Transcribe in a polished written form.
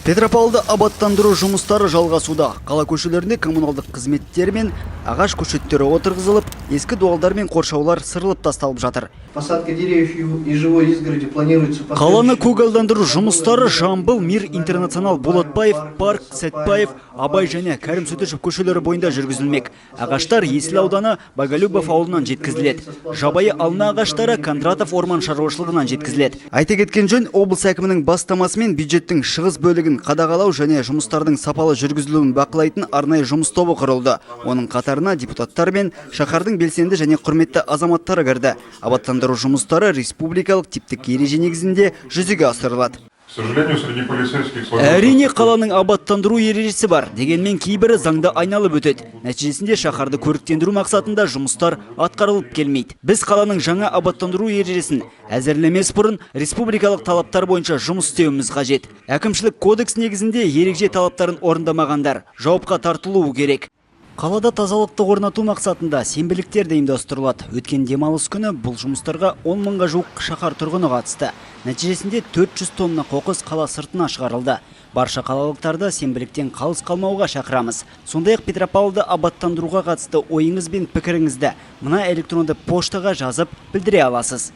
Петропавлда абаттандыру жұмыстары жалғасуда. Қала көшелерінде коммуналдық қызметтер мен ағаш көшеттері отырғызылып, ескі дуалдар мен қоршаулар сырылып тасталып жатыр. Посадка деревьев и живой изгороди планируется. Қаланы көгалдандыру жұмыстары Жамбыл, Мир Интернационал, Болотбаев, Парк, Сәтбаев, Абай және Кәрім Сөтішев көшелері бойында жүргізілмек. Ағаштар Есіл ауданы Багалюбов ауылынан жеткізіледі. Жабайы алма ағаштары Кондратов орман шаруашылығынан жеткізіледі. Айта кеткен жөн, облыс әкімінің бастамасымен бюджеттің шығыс бөлігін қадағалау және жұмыстардың сапалы жүргізілуін бақылайтын арнайы жұмыс тобы құрылды. Оның қатарына депутаттар мен шаһардың белсенді және құрметті азаматтары кірді. Абаттандыру жұмыстары республикалық типтік ереже негізінде жүзеге асырылады. К сожалению, среди полицейских Әрине қаланың абаттандыру ережесі бар, дегенмен кейбірі заңды айналып өтеді. Нәтижесінде шаһарды көріктендіру мақсатында жұмыстар атқарылып келмейді. Біз қаланың жаңа абаттандыру ережесін әзірлемес бұрын республикалық талаптар бойынша жұмыс істеуіміз қажет. Әкімшілік кодекс негізінде ереже талаптарын орындамағандар жауапқа тартылуы керек. Қалада тазалықты орнату мақсатында сенбіліктер де ұйымдастырылады. Өткен демалыс күні бұл жұмыстарға 10 мыңға жуық шаһар тұрғыны қатысты. Нәтижесінде 400 тонна қоқыс қала сыртына шығарылды. Барша қалалықтарды сенбіліктен қалыс қалмауға шақырамыз. Сондай-ақ Петропавлды абаттандыруға қатысты ойыңыз бен пікіріңізді мына электронды поштаға жазып білдіре аласыз.